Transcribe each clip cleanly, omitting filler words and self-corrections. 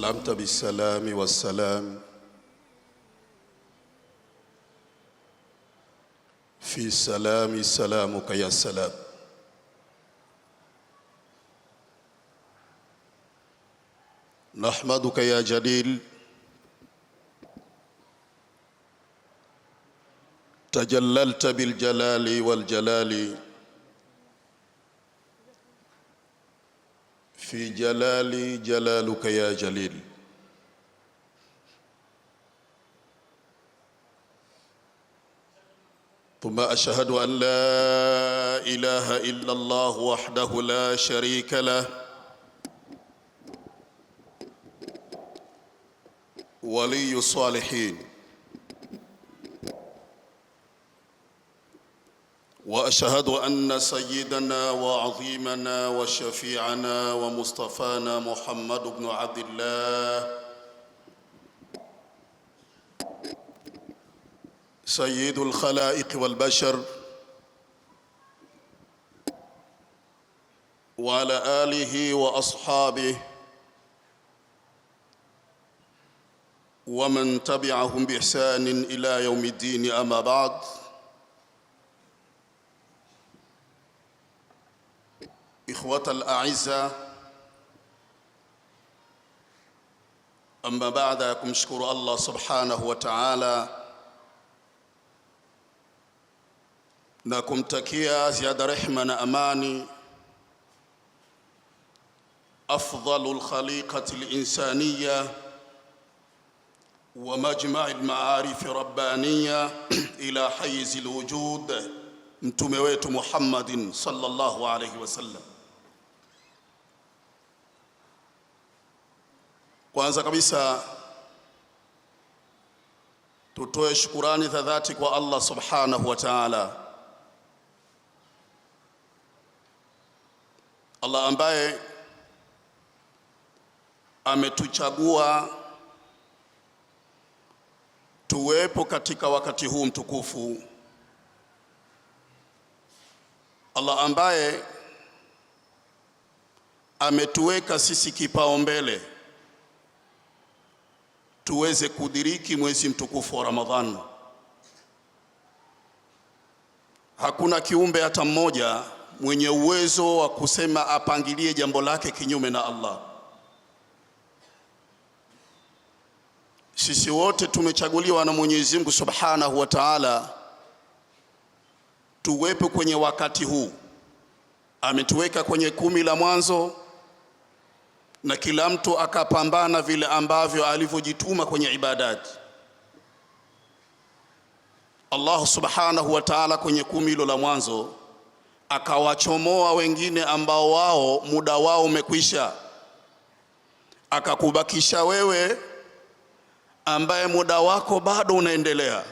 سلمت بالسلام والسلام في السلام سلامك يا سلام. نحمدك يا جليل تجللت بالجلال والجلال في جلال جلالك يا جليل. ثم أشهد أن لا إله إلا الله وحده لا شريك له ولي الصالحين، وأشهد أن سيدنا وعظيمنا وشفيعنا ومصطفانا محمد بن عبد الله سيد الخلائق والبشر وعلى آله وأصحابه ومن تبعهم بإحسان إلى يوم الدين. أما بعد، إخوة الأعزاء، أما بعد kumshukuru Allah subhanahu wa ta'ala na kumtakia ziada rehma na amani afdalul khaliqati al-insaniyya wa majma'il ma'arif rabbaniyya ila hayz al-wujud, mtume wetu Muhammadin sallallahu alayhi wasallam. Kwanza kabisa tutoe shukurani za dhati kwa Allah subhanahu wa ta'ala, Allah ambaye ametuchagua tuwepo katika wakati huu mtukufu, Allah ambaye ametuweka sisi kipaumbele tuweze kudiriki mwezi mtukufu wa Ramadhan. Hakuna kiumbe hata mmoja mwenye uwezo wa kusema apangilie jambo lake kinyume na Allah. Sisi wote tumechaguliwa na Mwenyezi Mungu Subhanahu wa Ta'ala tuwepo kwenye wakati huu. Ametuweka kwenye 10 la mwanzo na kila mtu akapambana vile ambavyo alivyojituma kwenye ibadati. Allah Subhanahu wa Ta'ala kwenye 10 la mwanzo akawachomoa wengine ambao wao muda wao umekwisha, akakubakisha wewe ambaye muda wako bado unaendelea.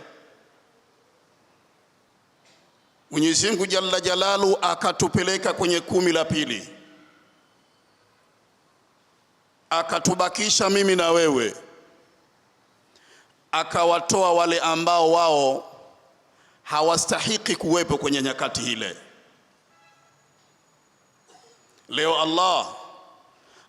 Mwenyezi Mungu Jalla Jalalu akatupeleka kwenye 10 la pili, akatubakisha mimi na wewe, akawatoa wale ambao wao hawastahiki kuwepo kwenye nyakati hile. Leo Allah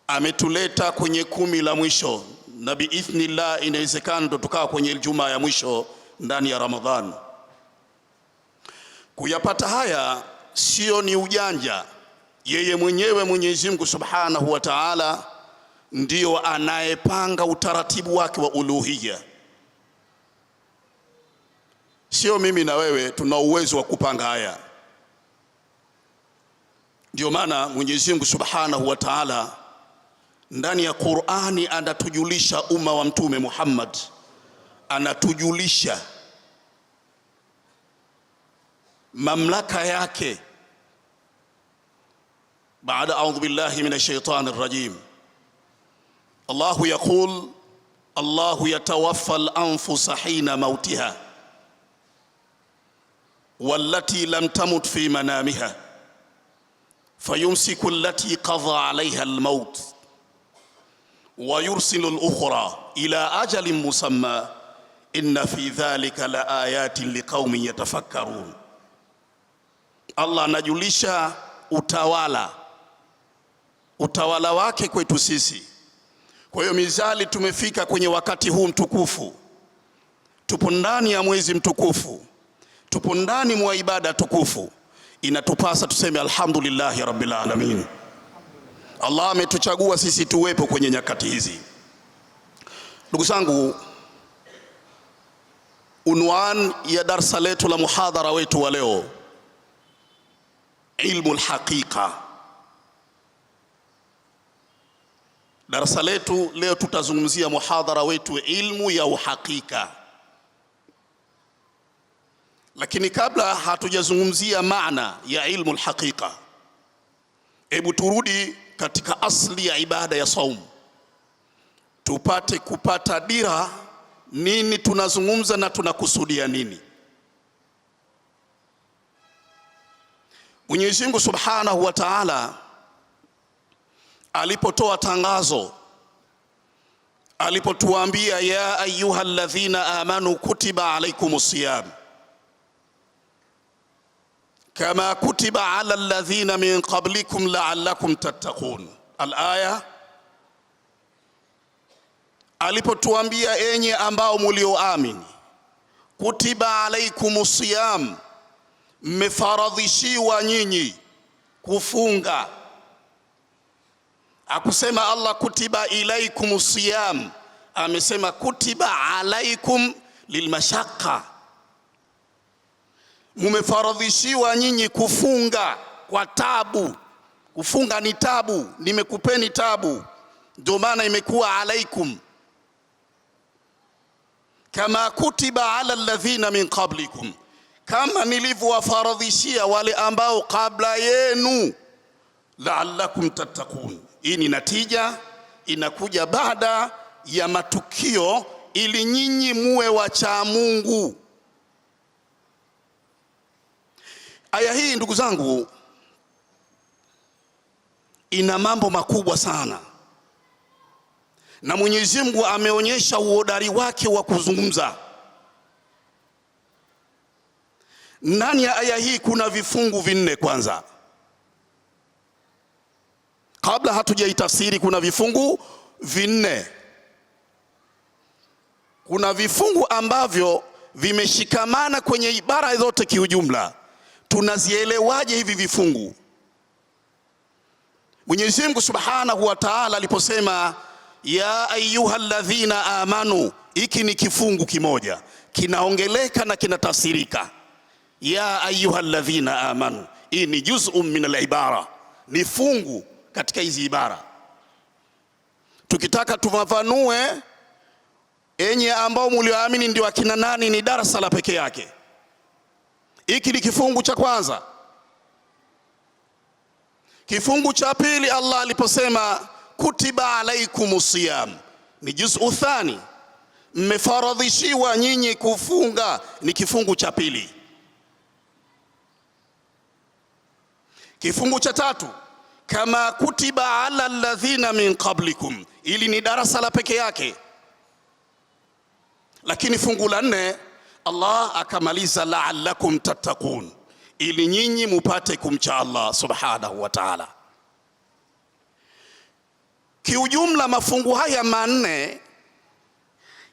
ametuleta kwenye 10 la mwisho, na biidhnillah inawezekana ndo tukawa kwenye Ijumaa ya mwisho ndani ya Ramadhan. Kuyapata haya sio ni ujanja, yeye mwenyewe Mwenyezi Mungu Subhanahu wa Ta'ala ndio anayepanga utaratibu wake wa uluhiyya. Sio mimi na wewe tuna uwezo wa kupanga haya. Ndio maana Mwenyezi Mungu Subhanahu wa Ta'ala ndani ya Qur'ani anatujulisha umma wa Mtume Muhammad, anatujulisha mamlaka yake. Baada a'udhu billahi minash shaitanir rajim, Allahu yaqul Allahu yatawaffa al-anfusa hina mautiha wallati lam tamut fi manamiha fayumsiku allati qadha 'alayha al-maut wa yursilu al-ukhra ila ajalin musamma inna fi dhalika la ayatin liqaumin yatafakkarun. Allah anajulisha utawala wake kwetu sisi Kwa hiyo mizali, tumefika kwenye wakati huu mtukufu, tupo ndani ya mwezi mtukufu, tupo ndani mwa ibada tukufu. Inatupasa tuseme alhamdulillahi rabbil alamin. Allah ametuchagua sisi tuwepo kwenye nyakati hizi. Ndugu zangu, unwan ya darsa letu la muhadhara wetu wa leo, ilmu alhaqiqa. Darasa letu leo tutazungumzia muhadhara wetu ilmu ya uhakika. Lakini kabla hatujazungumzia maana ya ilmu alhaqiqa, hebu turudi katika asli ya ibada ya saum, tupate kupata dira nini tunazungumza na tunakusudia nini. Mwenyezi Mungu Subhanahu wa Ta'ala alipotoa tangazo, alipotuambia ya ayyuhalladhina amanu kutiba alaykumus siyam kama kutiba ala alladhina min qablikum la'allakum tattaqun. Al-aya, alipotuambia enye ambao mulioamini, kutiba alaykumus siyam, mmefaradhishiwa nyinyi kufunga. Akusema Allah kutiba ilaykumus siyam, amesema kutiba alaykum lilmashaqqa, mumefaradhishiwa nyinyi kufunga kwa tabu. Kufunga ni tabu, nimekupeni tabu, ndio maana imekuwa alaikum. Kama kutiba ala alladhina min qablikum, kama nilivyowafaradhishia wale ambao kabla yenu, la'allakum tattaqun. Hii ni natija inakuja baada ya matukio, ili nyinyi muwe wacha Mungu. Aya hii ndugu zangu ina mambo makubwa sana, na Mwenyezi Mungu ameonyesha uhodari wake wa kuzungumza. Ndani ya aya hii kuna vifungu vinne. Kwanza, kabla hatujaitafsiri, kuna vifungu vinne. Kuna vifungu ambavyo vimeshikamana kwenye ibara zote kiujumla. Tunazielewaje hivi vifungu? Mwenyezi Mungu Subhanahu wa Ta'ala aliposema ya ayyuhalladhina amanu, hiki ni kifungu kimoja kinaongeleka na kinatafsirika. Ya ayyuhalladhina amanu, hii ni juz'un min al-ibara, ni fungu katika hizi ibara. Tukitaka tufafanue enye ambao mulioamini ndio akina nani, ni darasa la peke yake. Hiki ni kifungu cha kwanza. Kifungu cha pili, Allah aliposema kutiba alaykumus siyam, ni juz'u thani, mmefaradhishiwa nyinyi kufunga, ni kifungu cha pili. Kifungu cha tatu, kama kutiba ala alladhina min qablikum, ili ni darasa la peke yake. Lakini fungu la nne Allah akamaliza la'allakum tattaqun, ili nyinyi mupate kumcha Allah Subhanahu wa Ta'ala. Kiujumla mafungu haya manne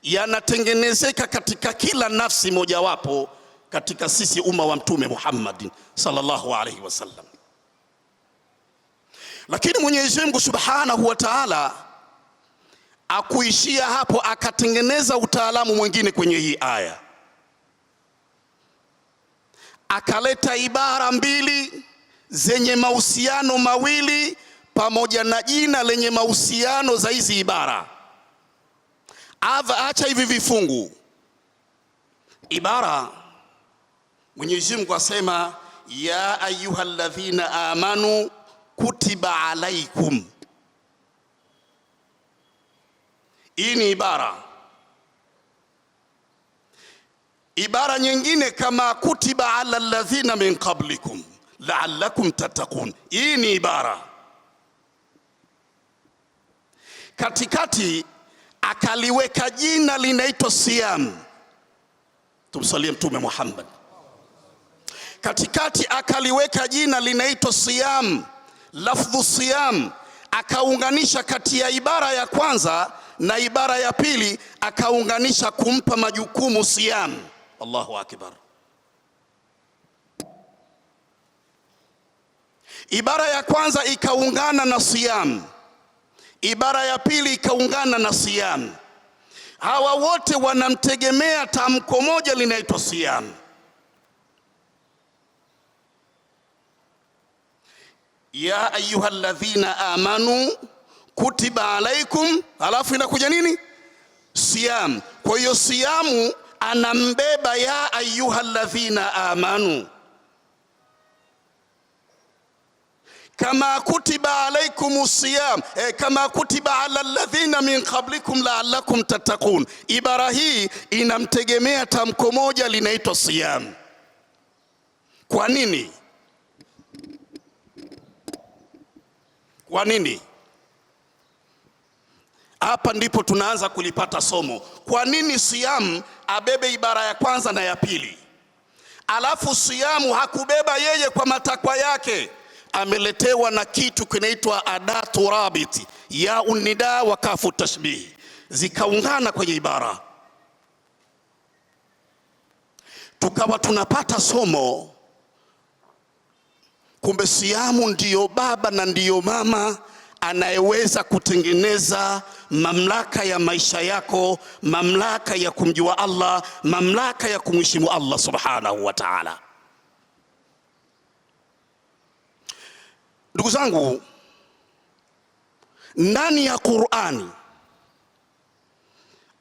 yanatengenezeka katika kila nafsi mojawapo katika sisi umma wa Mtume Muhammad sallallahu alaihi wasallam. Lakini Mwenyezi Mungu Subhanahu wa Ta'ala akuishia hapo, akatengeneza utaalamu mwingine kwenye hii aya. Akaleta ibara mbili zenye mahusiano mawili pamoja na jina lenye mahusiano za hizi ibara. Acha hivi vifungu. Ibara, Mwenyezi Mungu asema ya ayyuhalladhina amanu kutiba alaykum. Hii ni ibara. Ibara nyingine kama kutiba ala alladhina min qablikum la'allakum tattaqun. Hii ni ibara. Katikati akaliweka jina linaitwa siyam. Tumsalie Mtume Muhammad. Katikati akaliweka jina linaitwa siyam, lafdhu siyam akaunganisha kati ya ibara ya kwanza na ibara ya pili, akaunganisha kumpa majukumu siyam. Allahu akbar. Ibara ya kwanza ikaungana na siyam, ibara ya pili ikaungana na siyam. Hawa wote wanamtegemea tamko moja linaitwa siyam. Ya ayyuhalladhina amanu kutiba alaikum, alafu inakuja nini? Siyam. Kwa hiyo siyamu anambeba ya ayyuhalladhina amanu, kama kutiba alaikumus siyam, kama kutiba ala alladhina min qablikum la'allakum tattaqun. Ibara hii inamtegemea tamko moja linaitwa siyam. Kwa nini? Kwa nini? Hapa ndipo tunaanza kulipata somo. Kwa nini siyam abebe ibara ya kwanza na ya pili, alafu siyamu hakubeba yeye kwa matakwa yake? Ameletewa na kitu kinaitwa adatu rabiti, ya unida wa kafu tashbih, zikaungana kwenye ibara, tukawa tunapata somo. Kumbe siyamu ndiyo baba na ndiyo mama anayeweza kutengeneza mamlaka ya maisha yako, mamlaka ya kumjua Allah, mamlaka ya kumheshimu Allah subhanahu wa ta'ala. Ndugu zangu, ndani ya Qur'ani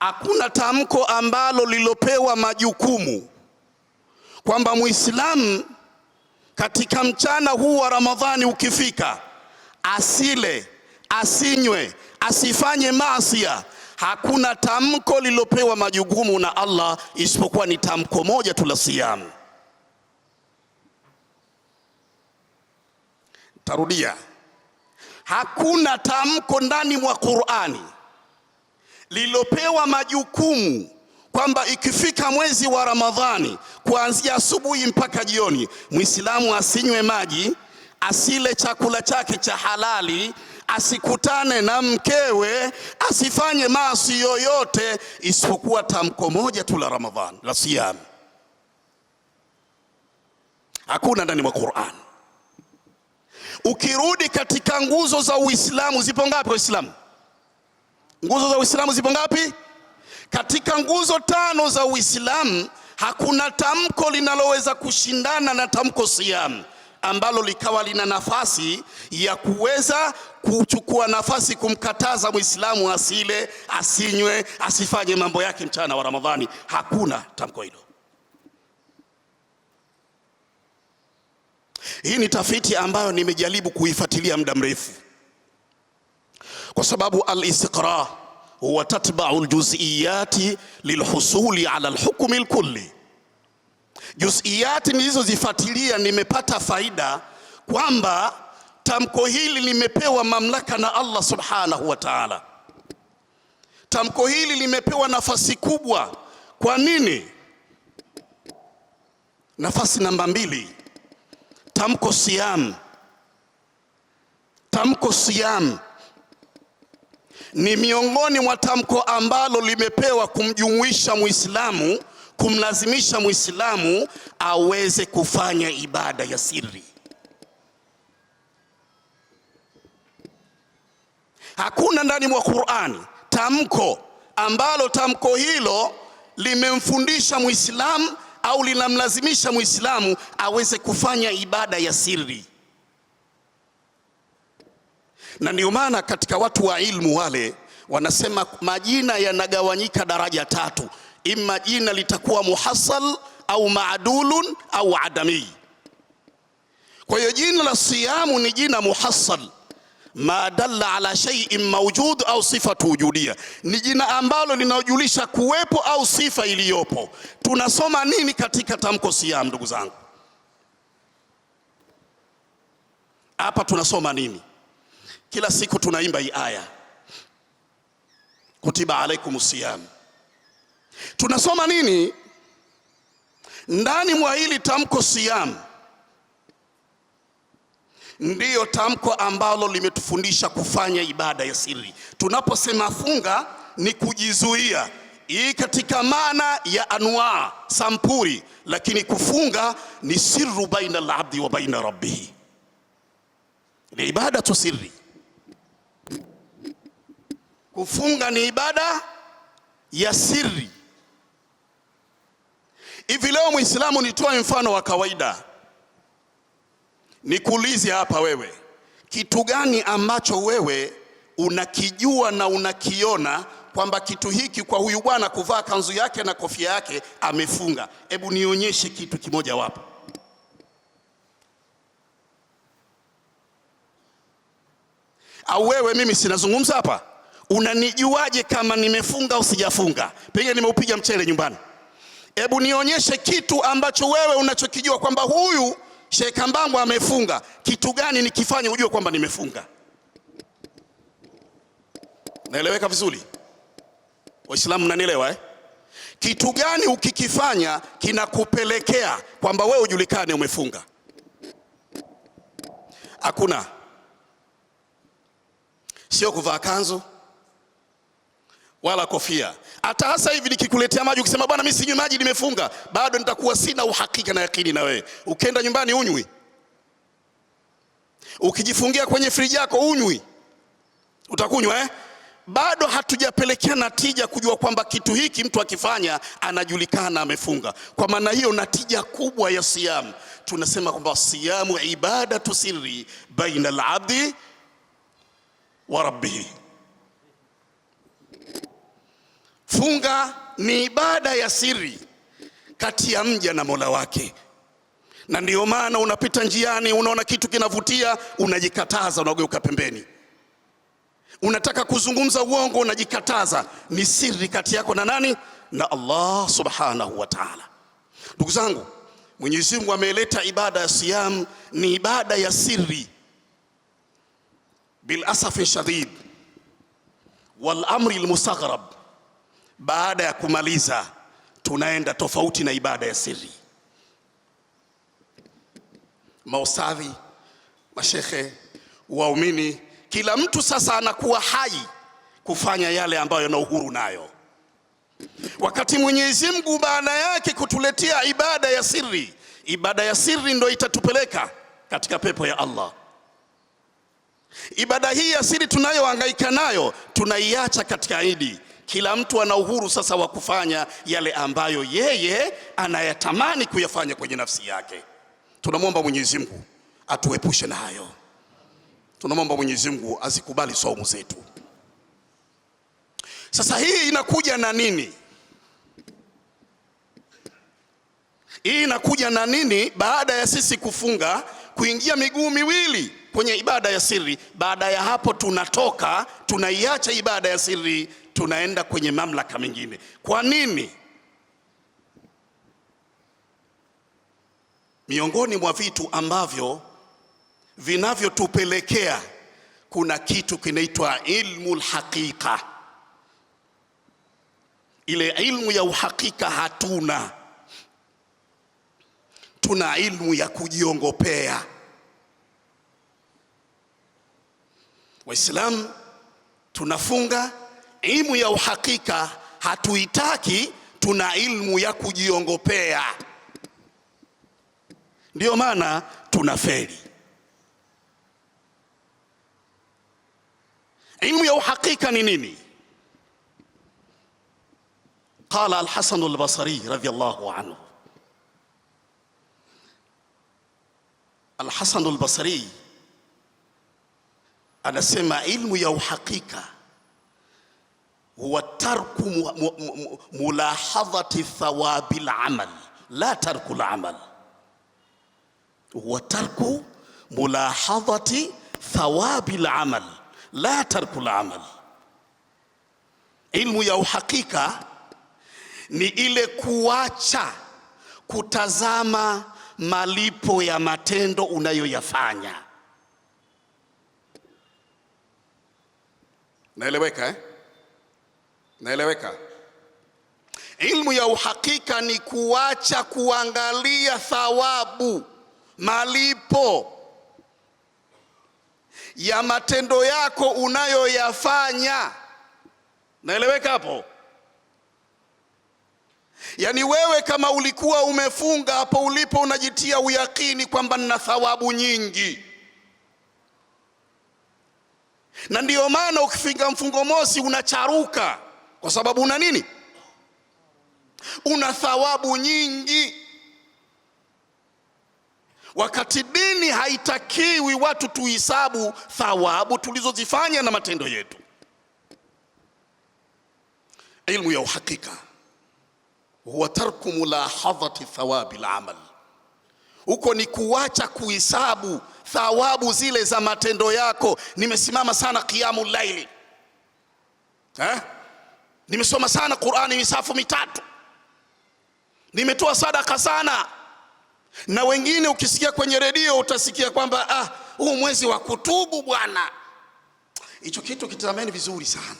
hakuna tamko ambalo lilopewa majukumu kwamba Muislamu katika mchana huu wa Ramadhani ukifika asile, asinywe, asifanye maasiya. Hakuna tamko lilopewa majukumu na Allah isipokuwa ni tamko moja tu la siyam. Tarudia, hakuna tamko ndani mwa Qur'ani lilopewa majukumu kwamba ikifika mwezi wa Ramadhani kuanzia asubuhi mpaka jioni Muislamu asinywe maji, asile chakula chake cha halali, asikutane na mkewe, asifanye maasi yoyote isipokuwa tamko moja tu la Ramadhani la siyam. Hakuna ndani mwa Qur'ani. Ukirudi katika nguzo za Uislamu, zipo ngapi Waislamu? Nguzo za Uislamu zipo ngapi? Katika nguzo 5 za Uislamu hakuna tamko linaloweza kushindana na tamko siyam, ambalo likawa lina nafasi ya kuweza kuchukua nafasi kumkataza Muislamu asile, asinywe, asifanye mambo yake mchana wa Ramadhani. Hakuna tamko hilo. Hii ni tafiti ambayo nimejaribu kuifuatilia muda mrefu, kwa sababu al-istiqra huwa tatba'u al-juz'iyati lilhusuli ala al-hukm al-kulli. Juz'iyati nilizozifuatilia nimepata faida kwamba tamko hili limepewa mamlaka na Allah subhanahu wa ta'ala. Tamko hili limepewa nafasi kubwa. Kwa nini? Nafasi namba 2, tamko siyam. Tamko siyam ni miongoni mwa tamko ambalo limepewa kumjumuisha Muislamu, kumlazimisha Muislamu aweze kufanya ibada ya siri. Hakuna ndani mwa Qur'ani tamko ambalo tamko hilo limemfundisha Muislamu au linamlazimisha Muislamu aweze kufanya ibada ya siri. Na ndio maana katika watu wa ilmu wale wanasema majina yanagawanyika daraja 3. Imma jina litakuwa muhassal au maadulun au adami. Kwa hiyo jina la siyamu ni jina muhassal, ma dalla ala shay'in mawjud au sifatu wujudia, ni jina ambalo linajulisha kuwepo au sifa iliyopo. Tunasoma nini katika tamko siyam, ndugu zangu? Hapa tunasoma nini? Kila siku tunaimba hii aya, kutiba alaikumus siyam. Tunasoma nini ndani mwa hili tamko siyam? ndiyo tamko ambalo limetufundisha kufanya ibada ya siri. Tunaposema funga ni kujizuia, hii katika maana ya anwa, sampuri, lakini kufunga ni sirru baina al-abdi wa baina rabbih, ni ibada tu siri. Kufunga ni ibada ya siri. Hivi leo Muislamu, nitoe mfano wa kawaida, nikuulize hapa wewe, kitu gani ambacho wewe unakijua na unakiona kwamba kitu hiki kwa huyu bwana kuvaa kanzu yake na kofia yake amefunga? Hebu nionyeshe kitu kimoja wapo. Au wewe, mimi sinazungumza hapa, unanijuaje kama nimefunga au sijafunga? Pengine nimeupiga mchele nyumbani. Hebu nionyeshe kitu ambacho wewe unachokijua kwamba huyu Sheikh Kambangu amefunga. Kitu gani nikifanya ujue kwamba nimefunga? Naeleweka vizuri? Waislamu mnanielewa eh? Kitu gani ukikifanya kinakupelekea kwamba wewe ujulikane umefunga? Hakuna. Sio kuvaa kanzu wala kofia. Hata hasa hivi nikikuletea maji ukisema bwana mimi sinywi maji nimefunga, bado nitakuwa sina uhakika na yakini na wewe. Ukienda nyumbani unywi, ukijifungia kwenye friji yako unywi, utakunywa eh? Bado hatujapelekea natija kujua kwamba kitu hiki mtu akifanya anajulikana amefunga. Kwa maana hiyo natija kubwa ya siyam, tunasema kwamba siyamu ibadatu sirri baina al-abdi wa rabbih. Funga ni ibada ya siri kati ya mja na Mola wake. Na ndiyo maana unapita njiani, unaona kitu kinavutia, unajikataza, unageuka pembeni. Unataka kuzungumza uongo, unajikataza. Ni siri kati yako na nani? Na Allah subhanahu wa ta'ala. Ndugu zangu, Mwenyezi Mungu ameleta ibada ya siyam, ni ibada ya siri. Bil asafi shadid wal amri al musaghrab, baada ya kumaliza tunaenda tofauti na ibada ya siri. Maustadhi, mashekhe, waumini, kila mtu sasa anakuwa hai kufanya yale ambayo ana uhuru nayo. Wakati Mwenyezi Mungu baada yake kutuletea ibada ya siri, ibada ya siri ndio itatupeleka katika pepo ya Allah. Ibada hii ya siri tunayohangaika nayo tunaiacha katika Idi. Kila mtu ana uhuru sasa wa kufanya yale ambayo yeye anayatamani kuyafanya kwenye nafsi yake. Tunamwomba Mwenyezi Mungu atuepushe na hayo. Tunamwomba Mwenyezi Mungu azikubali saumu zetu. Sasa hii inakuja na nini? Hii inakuja na nini baada ya sisi kufunga, kuingia miguu miwili kwenye ibada ya siri? Baada ya hapo tunatoka, tunaiacha ibada ya siri, tunaenda kwenye mamlaka mengine. Kwa nini? Miongoni mwa vitu ambavyo vinavyotupelekea, kuna kitu kinaitwa ilmul haqiqa. Ile ilmu ya uhakika hatuna, tuna ilmu ya kujiongopea. Waislamu tunafunga, ilmu ya uhakika hatuitaki, tuna ilmu ya kujiongopea. Ndio maana tunafeli. Ilmu ya uhakika ni nini? Qala al-Hasan al-Basri radiyallahu anhu. Al-Hasan al-Basri anasema ilmu ya uhakika huwa tarku mulahadhati thawabi al-amal la tarku al-amal. Huwa tarku mulahadhati thawabi al-amal la tarku al-amal. Ilmu ya uhakika ni ile kuacha kutazama malipo ya matendo unayoyafanya. Naeleweka eh? Naeleweka? Ilmu ya uhakika ni kuacha kuangalia thawabu, malipo. ya matendo yako unayoyafanya. Naeleweka hapo? Yani wewe kama ulikuwa umefunga, hapo ulipo unajitia uyakini kwamba nina thawabu nyingi, na ndiyo maana ukifunga mfungo mosi unacharuka, kwa sababu una nini? Una thawabu nyingi. Wakati dini haitakiwi watu tuhisabu thawabu tulizozifanya na matendo yetu. Ilmu ya uhakika huwa tarku mulahadhati thawabi al-amal. Huko ni kuacha kuhisabu thawabu zile za matendo yako. Nimesimama sana qiyamul laili, nimesoma sana Qur'ani misafu 3, nimetoa sadaka sana. Na wengine ukisikia kwenye redio utasikia kwamba huu mwezi wa kutubu bwana. Hicho kitu kitazameni vizuri sana.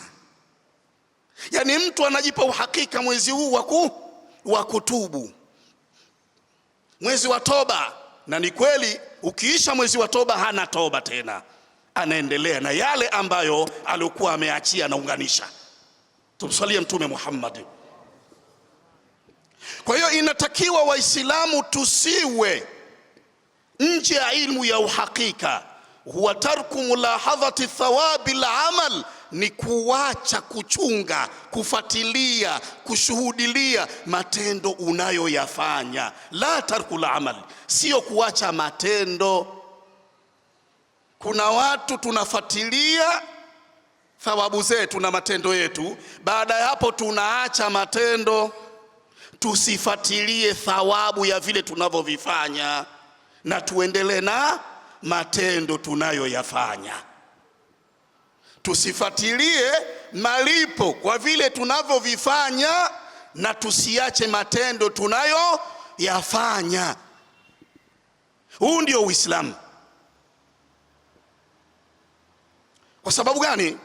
Yani mtu anajipa uhakika mwezi huu wa kutubu, mwezi wa toba. Na ni kweli ukiisha mwezi wa toba hana toba tena, anaendelea na yale ambayo alikuwa ameachia, anaunganisha. Tumsalie Mtume Muhammad. Kwa hiyo inatakiwa Waislamu tusiwe nje ya ilmu ya uhakika. Huwa tarku mulahadhati thawabi al-amal, ni kuacha kuchunga, kufuatilia, kushuhudilia matendo unayoyafanya. La tarku al-amal, sio kuacha matendo. Kuna watu tunafuatilia thawabu zetu na matendo yetu, baada ya hapo tunaacha matendo. Tusifuatilie thawabu ya vile tunavyovifanya, na tuendelee na matendo tunayoyafanya. Tusifuatilie malipo kwa vile tunavyovifanya, na tusiache matendo tunayoyafanya. Huu ndio Uislamu. Kwa sababu gani?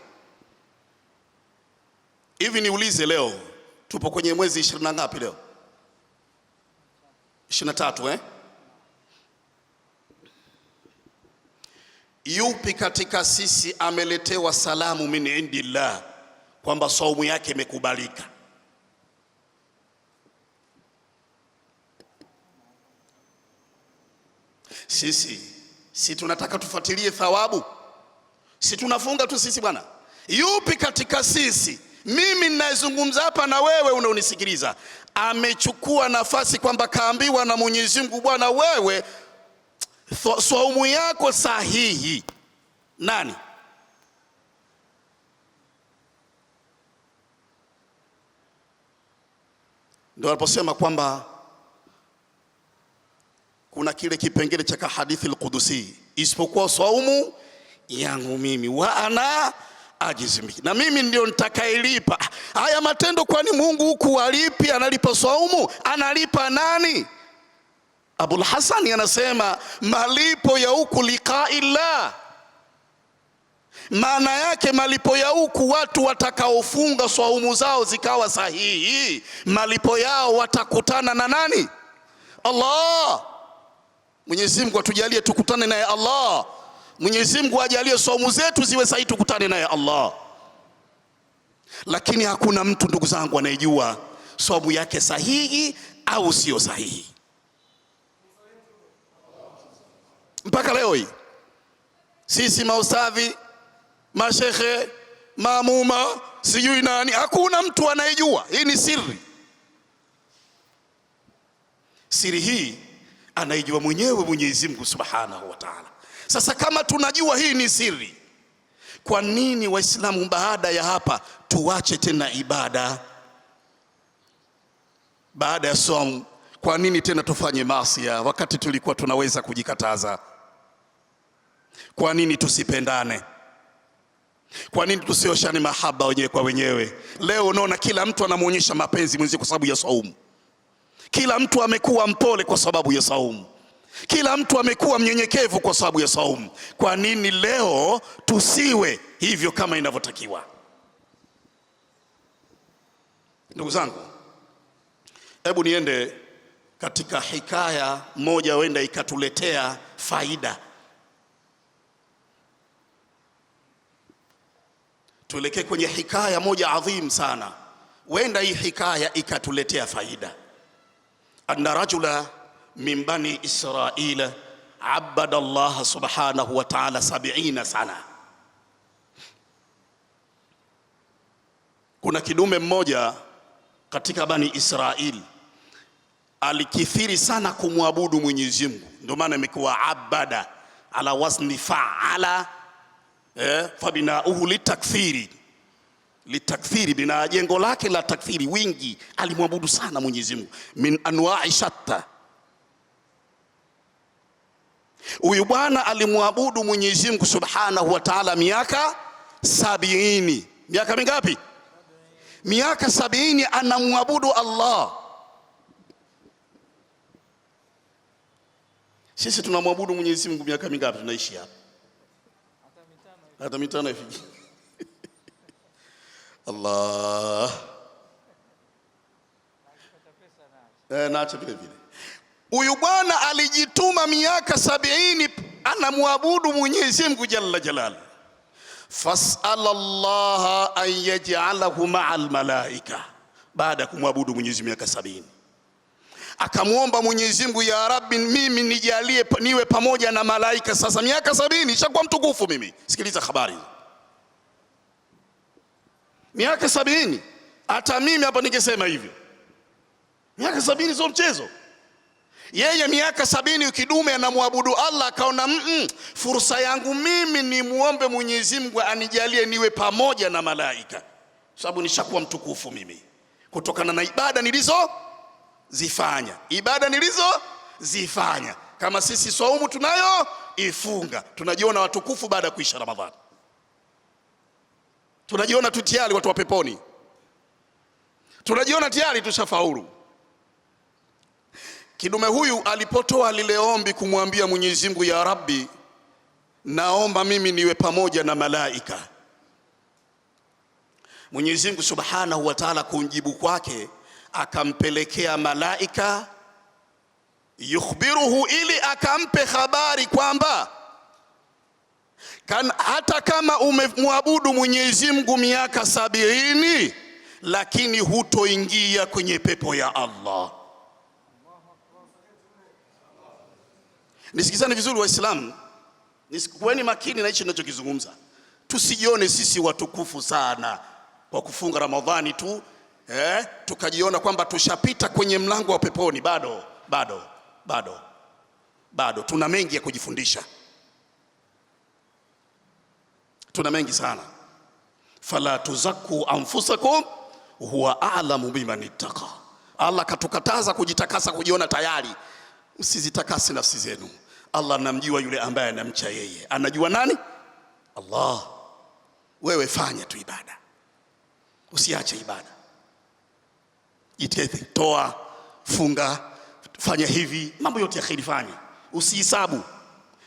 Hivi niulize, leo tupo kwenye mwezi 20 na ngapi leo? 23, Yupi katika sisi ameletewa salamu min indillah kwamba saumu yake imekubalika? Si tunataka tufuatilie thawabu? Si tunafunga tu sisi bwana? Yupi katika sisi, mimi ninayezungumza hapa na wewe unaonisikiliza, amechukua nafasi kwamba kaambiwa na Mwenyezi Mungu, bwana wewe saumu yako sahihi? Nani? Ndio aliposema kwamba kuna kile kipengele cha hadithi al-Qudusi, isipokuwa saumu yangu mimi wa ana ajizimi, na mimi ndio nitakayelipa haya matendo. Kwani Mungu huku alipi? Analipa saumu? Analipa nani? Abul Hasan anasema malipo ya huku liqaillah, maana yake malipo ya huku watu watakaofunga saumu zao zikawa sahihi, malipo yao watakutana na nani? Allah. Mwenyezi Mungu atujalie tukutane naye Allah. Mwenyezi Mungu ajalie saumu zetu ziwe sahihi, tukutane naye Allah. Lakini hakuna mtu, ndugu zangu, anayejua saumu yake sahihi au sio sahihi mpaka leo hii. Sisi maustadhi, mashekhe, maamuma, sijui nani, hakuna mtu anayejua. Hii ni siri. Siri hii anaijua mwenyewe Mwenyezi Mungu Subhanahu wa Ta'ala. Sasa kama tunajua hii ni siri, kwa nini Waislamu baada ya hapa tuache tena ibada? Baada ya saumu, kwa nini tena tufanye maasi wakati tulikuwa tunaweza kujikataza? Kwa nini tusipendane? Kwa nini tusioshane mahaba wenyewe kwa wenyewe? Leo unaona kila mtu anamuonyesha mapenzi mwenzie kwa sababu ya saumu. Kila mtu amekuwa mpole kwa sababu ya saumu. Kila mtu amekuwa mnyenyekevu kwa sababu ya saumu. Kwa nini leo tusiwe hivyo kama inavyotakiwa? Ndugu zangu, hebu niende katika hikaya moja, wenda ikatuletea faida. tuelekee kwenye hikaya moja adhim sana, wenda hii hikaya ikatuletea faida. Anna rajula min bani Israila abada Allah subhanahu wa ta'ala 70 sana. Kuna kidume mmoja katika bani Israili alikithiri sana kumwabudu Mwenyezi Mungu, ndio maana imekuwa abada ala wazni fa'ala, fabinauhu litakthiri, bina jengo lake la takthiri, wingi. Alimwabudu sana Mwenyezi Mungu min anwa'i shatta. Huyu bwana alimwabudu Mwenyezi Mungu subhanahu wa ta'ala miaka 70. Miaka mingapi? Miaka 70 anamwabudu Allah. Sisi tunamwabudu Mwenyezi Mungu miaka mingapi tunaishi hapa? Hata mitano hivi. Allah. Naacha vile vile. Huyu bwana alijituma miaka 70 anamwabudu Mwenyezi Mungu jalla jalal. Fas'ala Allah an yaj'alahu ma'al malaika. Baada kumwabudu Mwenyezi miaka 70, akamuomba Mwenyezi Mungu, ya Rabbi, mimi nijalie niwe pamoja na malaika. Sasa miaka 70 ishakuwa mtukufu mimi. Sikiliza habari, miaka 70, hata mimi hapa ningesema hivyo. Miaka 70 sio mchezo. Yeye miaka 70 ukidume anamwabudu Allah, akaona fursa yangu mimi ni muombe Mwenyezi Mungu anijalie niwe pamoja na malaika, sababu nishakuwa mtukufu mimi kutokana na ibada nilizozifanya. Kama sisi saumu tunayo ifunga, tunajiona watukufu baada ya kuisha Ramadhani, tunajiona tutiari watu wa peponi, tunajiona tayari tushafaulu. Kidume huyu alipotoa lile ombi kumwambia Mwenyezi Mungu, ya Rabbi, naomba mimi niwe pamoja na malaika, Mwenyezi Mungu subhanahu wa ta'ala kumjibu kwake akampelekea malaika yukhbiruhu, ili akampe habari kwamba hata kama umemwabudu Mwenyezi Mungu miaka 70, lakini hutoingia kwenye pepo ya Allah. Nisikizane vizuri Waislamu, nisikuweni makini na hicho ninachokizungumza. Tusijione sisi watukufu sana kwa kufunga Ramadhani tu, tukajiona kwamba tushapita kwenye mlango wa peponi. Bado tuna mengi ya kujifundisha, tuna mengi sana. Fala tuzakku anfusakum huwa a'lamu biman ittaqa. Allah katukataza kujitakasa, kujiona tayari. Msizitakase nafsi zenu. Allah anamjua yule ambaye anamcha yeye. Anajua nani? Allah. Wewe fanya tu ibada, usiache ibada. Jitete, toa, funga, fanya hivi, mambo yote ya kheri fanya, usihisabu.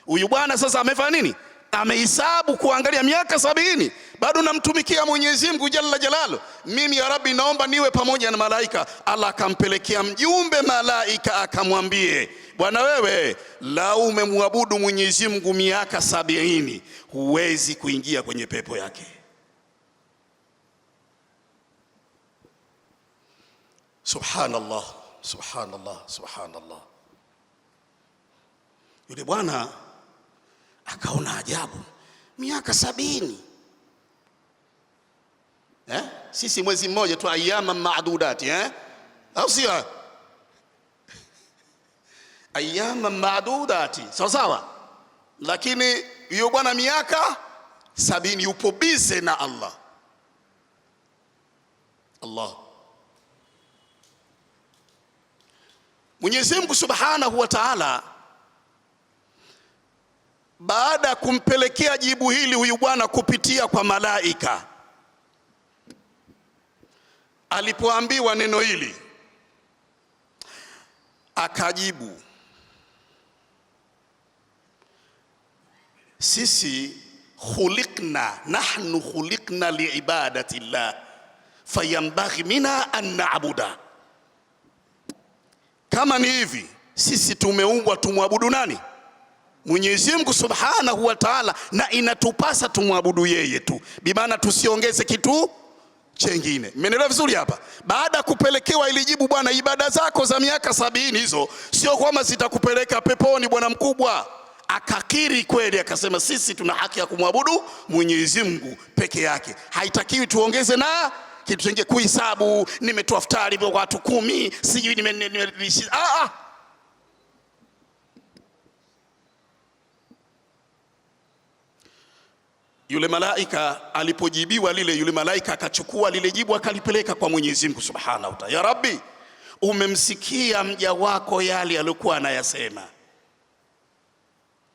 Huyu bwana sasa amefanya nini? Amehisabu kuangalia miaka 70 bado namtumikia Mwenyezi Mungu jalla jalalu. Mimi ya Rabbi naomba niwe pamoja na malaika. Allah akampelekea mjumbe malaika akamwambie, bwana wewe, lau umemwabudu Mwenyezi Mungu miaka 70 huwezi kuingia kwenye pepo yake. Subhanallah, subhanallah, subhanallah. Yule bwana akaona ajabu, miaka 70. Sisi mwezi mmoja tu, ayyama ma'dudati, au sio? Ayyama ma'dudati, sawa. Lakini yule bwana miaka 70 yupo bize na Allah. Mwenyezi Mungu subhanahu wa ta'ala baada ya kumpelekea jibu hili huyu bwana kupitia kwa malaika, alipoambiwa neno hili akajibu, sisi nahnu khuliqna liibadati llah fayambaghi mina an na'buda. Kama ni hivi, sisi tumeumbwa tumwabudu nani? Mwenyezi Mungu Subhanahu wa Ta'ala, na inatupasa tumwabudu yeye tu, bimaana tusiongeze kitu chengine. Mmenielewa vizuri hapa? Baada ya kupelekewa ili jibu, bwana, ibada zako za miaka 70 hizo sio kwamba zitakupeleka peponi bwana mkubwa. Akakiri kweli, akasema sisi tuna haki ya kumwabudu Mwenyezi Mungu peke yake, haitakiwi tuongeze na kitu chengine, kuhesabu nimetoa iftari kwa watu 10 sijui Yule malaika alipojibiwa lile, yule malaika akachukua lile jibu akalipeleka kwa Mwenyezi Mungu Subhanahu wa Ta'ala. Ya Rabbi, umemsikia mja wako yale alikuwa anayasema.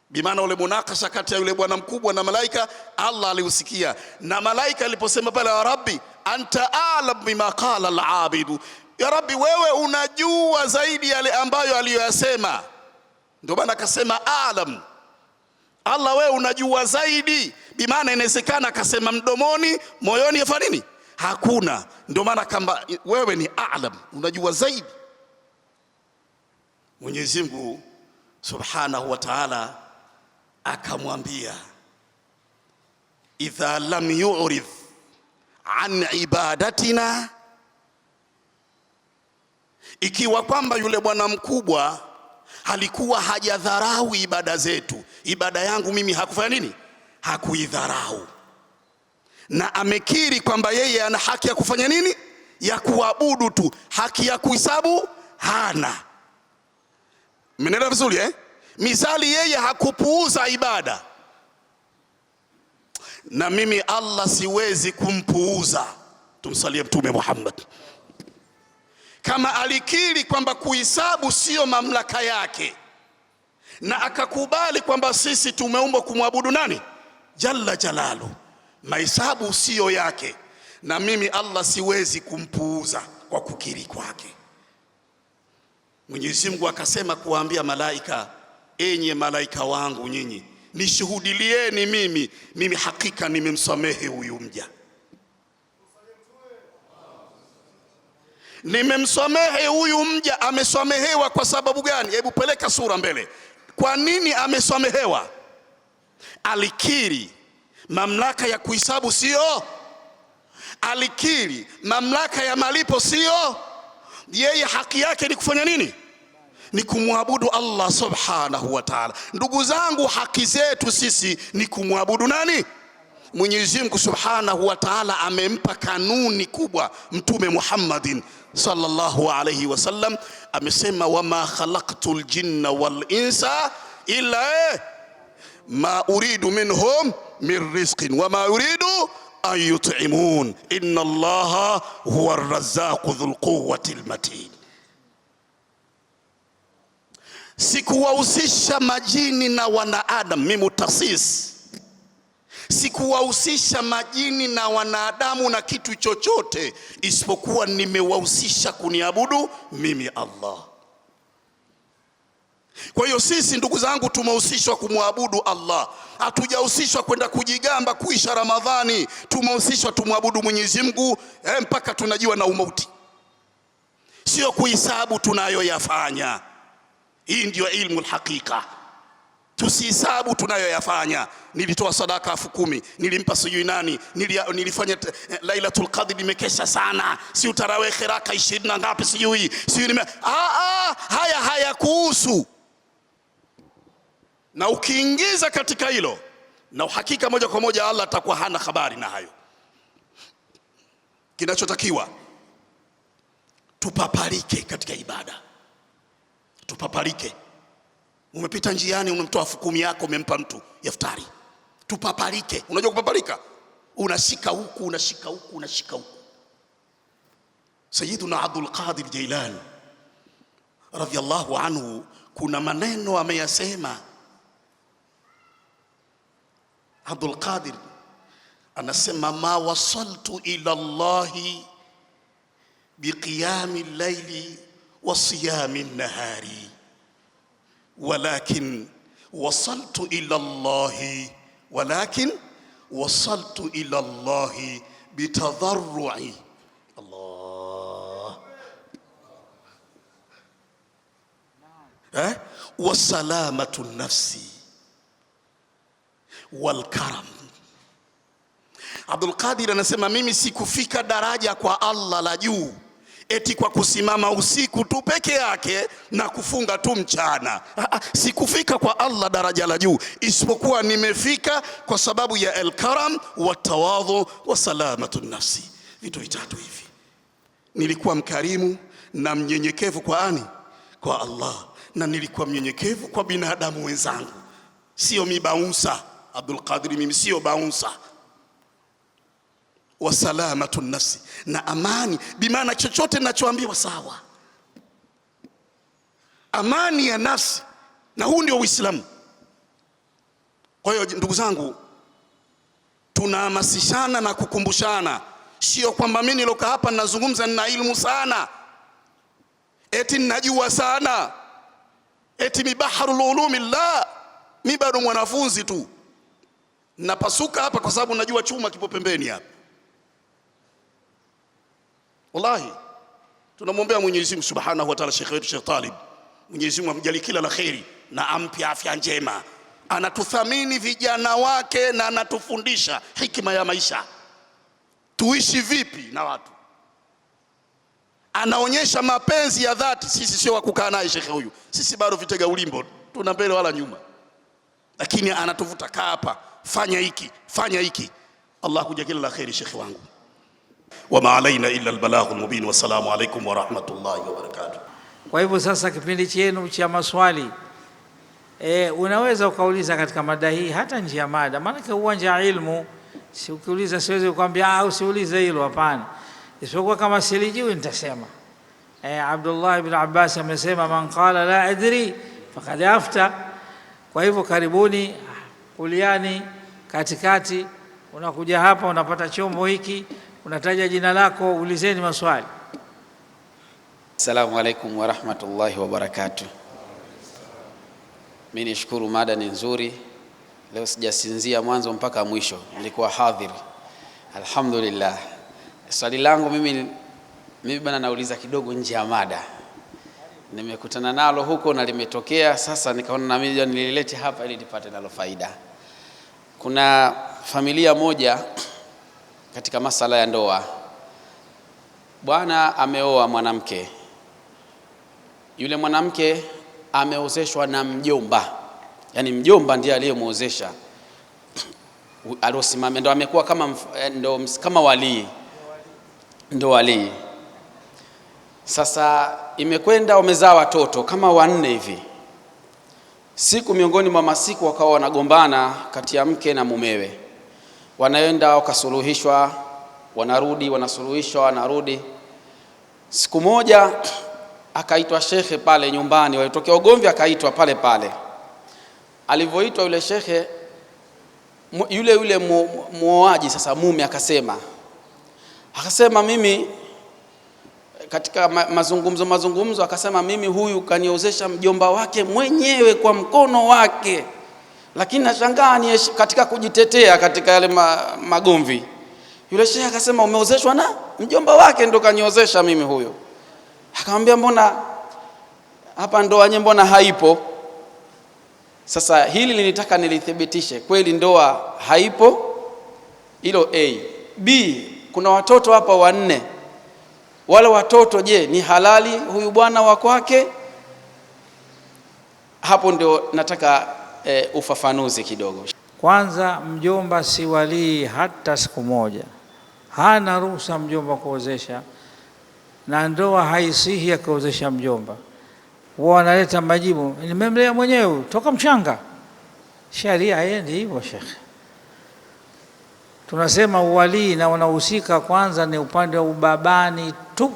Bimaana ule munakasha kati ya yule bwana mkubwa na malaika, Allah aliusikia. Na malaika aliposema pale, ya Rabbi anta a'lam bima qala al-abidu, ya Rabbi wewe unajua zaidi yale ambayo aliyoyasema. Ndio maana akasema a'lam, Allah wewe unajua zaidi. Bimaana inawezekana akasema mdomoni, moyoni yafanya nini? Hakuna. Ndio maana kama wewe ni a'lam, unajua zaidi. Mwenyezi Mungu Subhanahu wa Ta'ala akamwambia, idha lam yu'rid an ibadatina, ikiwa kwamba yule bwana mkubwa halikuwa hajadharau ibada zetu, ibada yangu mimi hakufanya nini? Hakuidharau, na amekiri kwamba yeye ana haki ya kufanya nini? Ya kuabudu tu, haki ya kuhesabu hana. Mnaelewa vizuri eh? Misali yeye hakupuuza ibada, na mimi Allah siwezi kumpuuza. Tumsalie Mtume Muhammad. Kama alikiri kwamba kuhesabu sio mamlaka yake, na akakubali kwamba sisi tumeumbwa kumwabudu nani? Jalla Jalalu, mahesabu sio yake, na mimi Allah siwezi kumpuuza kwa kukiri kwake. Mwenyezi Mungu akasema kuwaambia malaika, enye malaika wangu nyinyi nishuhudilieni mimi hakika nimemsamehe huyu mja. Nimemsamehe huyu mja. Amesamehewa kwa sababu gani? Hebu peleka sura mbele. Kwa nini amesamehewa? Alikiri mamlaka ya kuhesabu sio, alikiri mamlaka ya malipo sio. Yeye haki yake ni kufanya nini? Ni kumwabudu Allah Subhanahu wa Ta'ala. Ndugu zangu, haki zetu sisi ni kumwabudu nani? Mwenyezi Mungu Subhanahu wa Ta'ala amempa kanuni kubwa Mtume Muhammadin sallallahu alayhi wasallam. Amesema, wama khalaqtul jinna wal insa illa ma uridu minhum min rizqin wama uridu an yut'imun inna Allaha huwa ar-razzaqu dhul quwwati al-matin. Sikuwahusisha majini na wanaadamu, mimi mutasis. Sikuwahusisha majini na wanadamu na kitu chochote, isipokuwa nimewahusisha kuniabudu mimi Allah. Kwa hiyo sisi ndugu zangu tumehusishwa kumwabudu Allah. Hatujahusishwa kwenda kujigamba kuisha Ramadhani. Tumehusishwa tumwabudu Mwenyezi Mungu mpaka tunajua na umauti, sio kuhesabu tunayoyafanya. Hii ndio ilmu alhaqiqa. Tusihesabu tunayoyafanya. Nilitoa sadaka 10,000, nilimpa sijui nani, nilifanya Lailatul Qadr, nimekesha sana, si utarawih raka 20 na ngapi sijui haya hayakuhusu. Na ukiingiza katika hilo, na uhakika moja kwa moja Allah atakuwa hana habari na hayo. Kinachotakiwa tupaparike katika ibada, tupaparike. Umepita njiani, umemtoa 10,000 yako, umempa mtu iftari, tupaparike. Unajua kupaparika? Unashika huku, unashika huku, unashika huku. Sayyiduna Abdul Qadir Jailani radhiyallahu anhu, kuna maneno ameyasema. Abdul Qadir anasema, ma wasaltu ila Allahi biqiyami al-layli wa siyami an-nahari, walakin wasaltu ila Allahi bitadharru'i. Allah wa salamatu nafsi wal karam. Abdul Qadir anasema mimi sikufika daraja kwa Allah la juu eti kwa kusimama usiku tu peke yake na kufunga tu mchana. Sikufika kwa Allah daraja la juu, isipokuwa nimefika kwa sababu ya al-karam wa tawadhu wa salamatu nafsi. Vitu vitatu hivi. Nilikuwa mkarimu na mnyenyekevu kwa Allah, na nilikuwa mnyenyekevu kwa binadamu wenzangu. Sio mibaunsa. Abdul Qadir, mimi sio baunsa. Wa salamatu nafsi, na amani, bimaana chochote ninachoambiwa sawa, amani ya nafsi. Na huu ndio Uislamu. Kwa hiyo ndugu zangu, tunahamasishana na kukumbushana, sio kwamba mimi niloka hapa ninazungumza nina ilmu sana, eti ninajua sana, eti mibaharul ulumi. La, mimi bado mwanafunzi tu, napasuka hapa kwa sababu najua chuma kipo pembeni hapa. Wallahi tunamwombea Mwenyezi Mungu Subhanahu wa Ta'ala Sheikh wetu Sheikh Talib, Mwenyezi Mungu amjalie kila la kheri na ampe afya njema. Anatuthamini vijana wake na anatufundisha hikima ya maisha, tuishi vipi na watu. Anaonyesha mapenzi ya dhati. Sisi sio wa kukaa naye Sheikh huyu, sisi bado vitega ulimbo, tuna mbele wala nyuma, lakini anatuvuta, kaa hapa, fanya hiki, fanya hiki. Allah kujalie kila la kheri Sheikh wangu. Wama alaina illa albalaghul mubin. Wassalamu alaikum wa rahmatullahi wa barakatuh. Kwa hivyo sasa kipindi chenu cha maswali, unaweza ukauliza katika mada hii hata nje ya mada, maana uwanja wa ilmu. Si ukiuliza siwezi kukwambia usiulize hilo, hapana, isipokuwa kama silijui nitasema. Abdullah ibn Abbas amesema man qala la adri faqad afta. Kwa hivyo karibuni kuliani katikati, unakuja hapa unapata chombo hiki, unataja jina lako, ulizeni maswali. Assalamu alaikum wa rahmatullahi wa barakatuh. Mimi nishukuru, mada ni nzuri. Leo sijasinzia mwanzo mpaka mwisho, nilikuwa hadhir. Alhamdulillah. Swali langu mimi bana nauliza kidogo nje ya mada. Nimekutana nalo huko na limetokea, sasa nikaona na mimi nililete hapa ili nipate nalo faida. Kuna familia moja katika masala ya ndoa, bwana ameoa mwanamke, yule mwanamke ameozeshwa na mjomba, yani mjomba ndiye aliyemuozesha, alosimama ndo amekuwa kama walii, ndo walii. Sasa imekwenda wamezaa watoto kama 4 hivi. Siku miongoni mwa masiku wakawa wanagombana kati ya mke na mumewe, wanaenda wakasuluhishwa, wanarudi, wanasuluhishwa, wanarudi. Siku moja akaitwa shekhe pale nyumbani, walitokea ugomvi, akaitwa pale pale. Alivyoitwa yule shekhe, yule muoaji sasa mume akasema mimi katika mazungumzo akasema mimi huyu kaniozesha mjomba wake mwenyewe kwa mkono wake, lakini nashangaa ni katika kujitetea katika yale magomvi. Yule shehe akasema umeozeshwa na mjomba wake ndo kaniozesha mimi huyo. Akamwambia mbona hapa ndoa yenyewe mbona haipo? Sasa hili nilitaka nilithibitishe kweli ndoa haipo. Hilo A. B, kuna watoto hapa 4. Wale watoto je, ni halali huyu bwana wa kwake? Hapo ndio nataka ufafanuzi kidogo. Kwanza, mjomba si walii hata siku moja, hana ruhusa mjomba kuozesha, na ndoa haisihi akaozesha mjomba. Wao wanaleta majibu, nimemlea mwenyewe toka mchanga. Sharia haendi hivyo shekhe. Tunasema uwalii na wanahusika kwanza ni upande wa ubabani tu,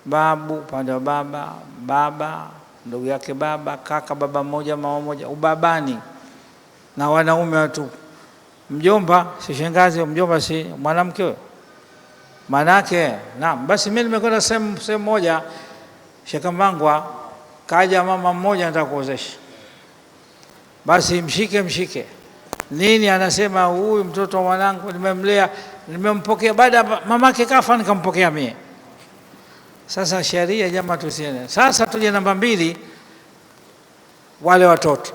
babu upande wa baba, ndugu yake baba, kaka baba mmoja mama mmoja, ubabani, na wanaume watu. Mjomba si shangazi, mjomba si mwanamke wewe. Manake naam, basi mimi nimekwenda sehemu moja, Shekamangwa, kaja mama mmoja anataka kuozesha. Basi mshike nini, anasema huyu mtoto wa mwanangu nimemlea, nimempokea baada mamake kafa, nikampokea mie. Sasa sheria jamaa tusiende. Sasa tuje namba 2, wale watoto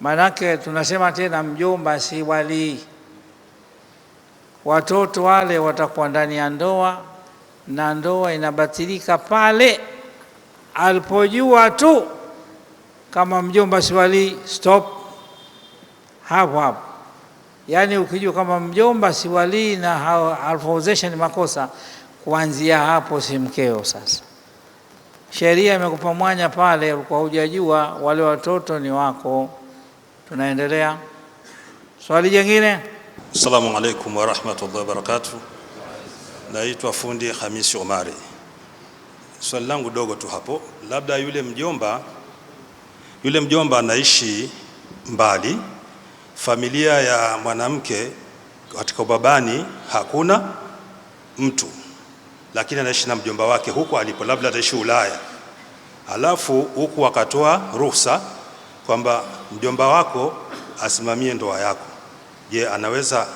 Manake tunasema tena mjomba si wali. Watoto wale watakuwa ndani ya ndoa na ndoa inabatilika pale alipojua tu kama mjomba si wali. Stop hapo hapo. Yani ukijua kama mjomba si wali na alipozesha ni makosa, kuanzia hapo si mkeo. Sasa sheria imekupa mwanya pale, ulikuwa hujajua wale watoto ni wako. Tunaendelea. Swali jingine. Assalamu alaikum wa rahmatullahi wa barakatuh. Naitwa Fundi Hamisi Omari. Swali langu dogo tu hapo, labda yule mjomba anaishi mbali, familia ya mwanamke katika ubabani hakuna mtu, lakini anaishi na mjomba wake huko alipo, labda ataishi Ulaya. Alafu huku akatoa ruhusa kwamba mjomba wako asimamie ndoa yako. Je, anaweza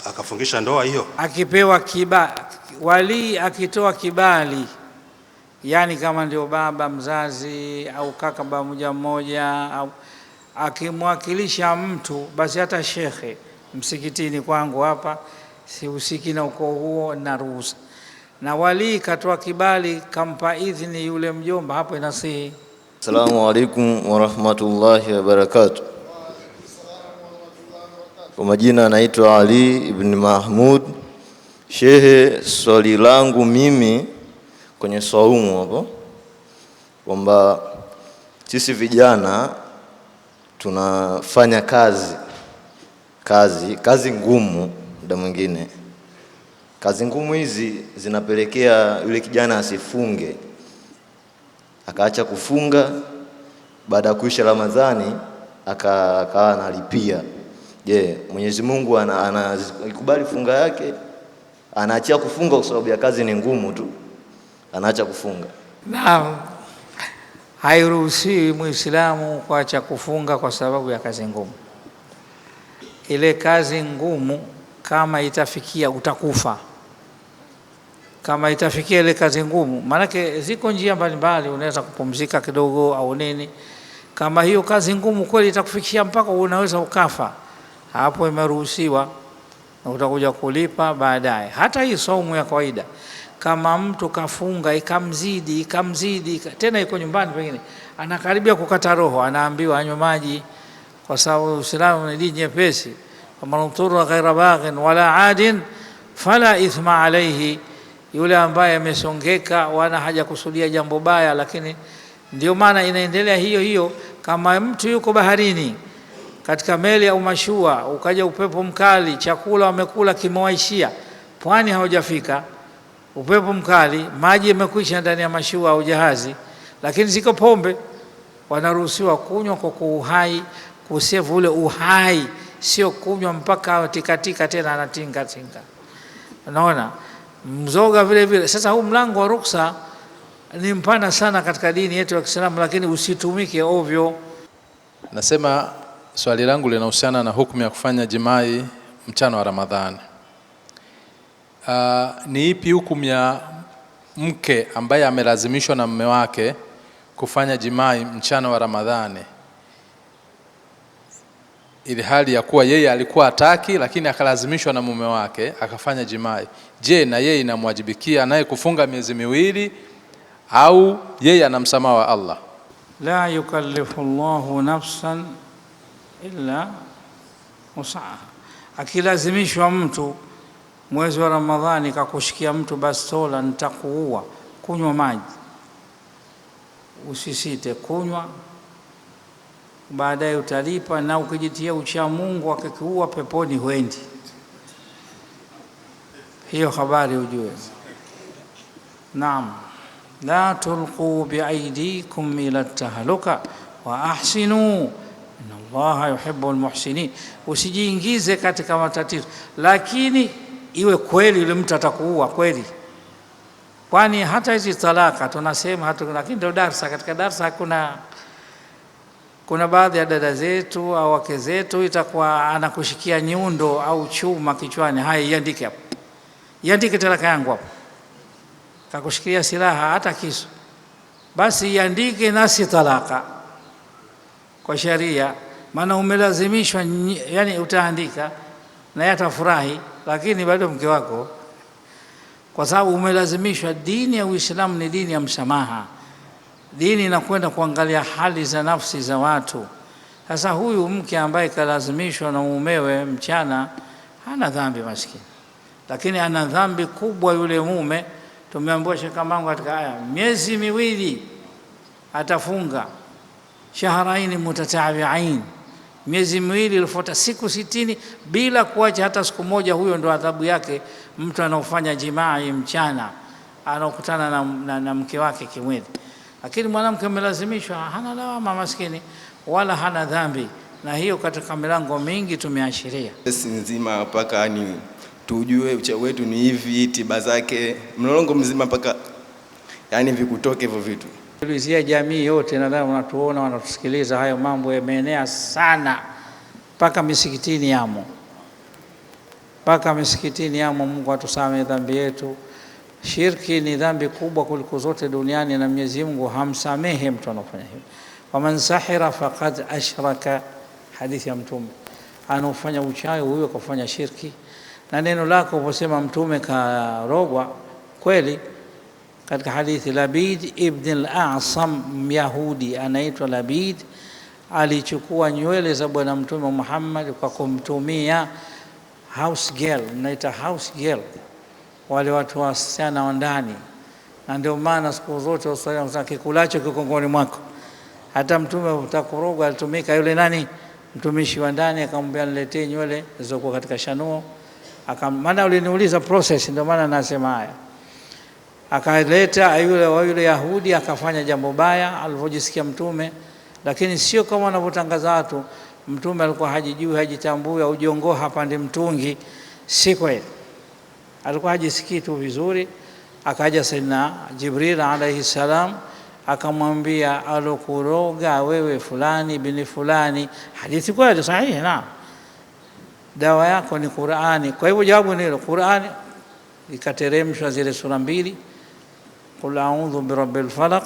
akafungisha ndoa hiyo? Akipewa kibali, wali akitoa kibali, yani kama ndio baba mzazi au kaka baba mmoja au akimwakilisha mtu, basi hata shekhe msikitini kwangu hapa sihusiki na ukoo huo na ruhusa, na wali katoa kibali kampa idhini yule mjomba, hapo inasihi. Assalamu alaikum wa rahmatullahi wa barakatuh. Kwa majina naitwa Ali ibn Mahmud. Shehe, swali langu mimi kwenye saumu hapo kwamba sisi vijana tunafanya kazi ngumu, muda mwingine kazi ngumu hizi zinapelekea yule kijana asifunge, akaacha kufunga. Baada ya kuisha Ramadhani akawa analipia. Je, Mwenyezi Mungu anakubali funga yake? Anaachia kufunga kwa sababu ya kazi ni ngumu tu, anaacha kufunga? Naam, hairuhusiwi Muislamu kuacha kufunga kwa sababu ya kazi ngumu. Ile kazi ngumu kama itafikia utakufa, kama itafikia ile kazi ngumu, maanake ziko njia mbalimbali, unaweza kupumzika kidogo au nini. Kama hiyo kazi ngumu kweli itakufikishia mpaka unaweza ukafa, hapo imeruhusiwa na utakuja kulipa baadaye. Hata hii saumu ya kawaida, kama mtu kafunga ikamzidi tena, iko nyumbani pengine anakaribia kukata roho, anaambiwa anywe maji, kwa sababu Uislamu ni dini nyepesi. Faman dhurra ghaira baghin wala adin fala ithma alayhi, yule ambaye amesongeka wana haja kusudia jambo baya. Lakini ndio maana inaendelea hiyo. Kama mtu yuko baharini katika meli au mashua, ukaja upepo mkali, chakula wamekula kimewaishia, pwani hawajafika, upepo mkali, maji yamekwisha ndani ya mashua au jahazi, lakini ziko pombe, wanaruhusiwa kunywa kwa kuuhai, kusevu ule uhai, sio kunywa mpaka tikatika tena anatinga. Unaona mzoga vile vile. Sasa huu mlango wa ruksa ni mpana sana katika dini yetu ya Kiislamu, lakini usitumike ovyo. Nasema swali langu linahusiana na hukumu ya kufanya jimai mchana wa Ramadhani. Ni ipi hukumu ya mke ambaye amelazimishwa na mume wake kufanya jimai mchana wa Ramadhani, ili hali ya kuwa yeye alikuwa hataki, lakini akalazimishwa na mume wake akafanya jimai? Je, na yeye inamwajibikia naye kufunga miezi miwili au yeye ana msamaha wa Allah? La yukallifu Allahu nafsan illa wus'aha. Akilazimishwa mtu mwezi wa Ramadhani, kakushikia mtu bastola, nitakuua, kunywa maji, usisite kunywa, baadaye utalipa, na ukijitia ucha Mungu akikuua peponi huendi. Hiyo habari ujue. Naam, la tulqu biaidikum ila tahluka wa ahsinu inna Allaha yuhibbul muhsinin. Usijiingize katika matatizo, lakini iwe kweli yule mtu atakuua kweli. Kwani hata hizi talaka tunasema lakini ndio darasa, katika darasa kuna baadhi ya dada zetu au wake zetu itakuwa anakushikia nyundo au chuma kichwani, haya iandike hapo, iandike talaka yangu hapo. Kakushikia silaha hata kisu, basi iandike nasi talaka kwa sharia, maana umelazimishwa, yani utaandika na yeye atafurahi, lakini bado mke wako, kwa sababu umelazimishwa. Dini ya Uislamu ni dini ya msamaha, dini inakwenda kuangalia hali za nafsi za watu. Sasa huyu mke ambaye kalazimishwa na mumewe mchana hana dhambi maskini, lakini ana dhambi kubwa yule mume. Tumeambiwa Sheikh Kamangu katika aya, miezi miwili atafunga, shahrain mutatabi'ain, miezi miwili ilifuata siku 60 bila kuacha hata siku moja. Huyo ndo adhabu yake mtu anaofanya jimai mchana, anaokutana na mke wake kimwili. Lakini mwanamke amelazimishwa, hana lawama maskini, wala hana dhambi, na hiyo katika milango mingi tumeashiria. Kesi nzima mpaka ni tujue uchawi wetu ni hivi, tiba zake, mlolongo mzima mpaka yani vikutoke hivyo vitu. Tulizia jamii yote, nadhani wanatuona wanatusikiliza, hayo mambo yameenea sana mpaka misikitini yamo, mpaka misikitini yamo. Mungu atusamehe dhambi yetu. Shirki ni dhambi kubwa kuliko zote duniani, na Mwenyezi Mungu hamsamehe mtu anafanya hivyo. Waman sahira faqad ashraka, hadithi ya Mtume. Anaofanya uchawi huyo kafanya shirki. Na neno lako uposema Mtume karogwa kweli, katika hadithi Labid ibn al-A'sam, Myahudi anaitwa Labid, alichukua nywele za bwana Mtume Muhammad kwa kumtumia house girl, mnaita house girl, wale watu wasichana wa ndani. Na ndio maana siku zote Waswahili wanasema kikulacho kikongoni mwako. Hata Mtume utakurogwa alitumika yule nani, mtumishi wa ndani, akamwambia niletee nywele zilizokuwa katika shanuo. Maana uliniuliza process, ndio maana nasema haya. Akaleta yule Yahudi, akafanya jambo baya alivyojisikia Mtume, lakini sio kama wanavyotangaza watu. Mtume alikuwa hajijui, hajitambui, au jongo hapandi mtungi, si kweli. Alikuwa hajisikii tu vizuri. Akaja Sayyidina Jibril alayhi salam, akamwambia alokuroga wewe fulani bin fulani, hadithi kweli sahihi, na dawa yako ni Qur'ani. Kwa hivyo jawabu ni hilo, Qur'ani. Ikateremshwa zile sura mbili, qul a'udhu birabbil falaq,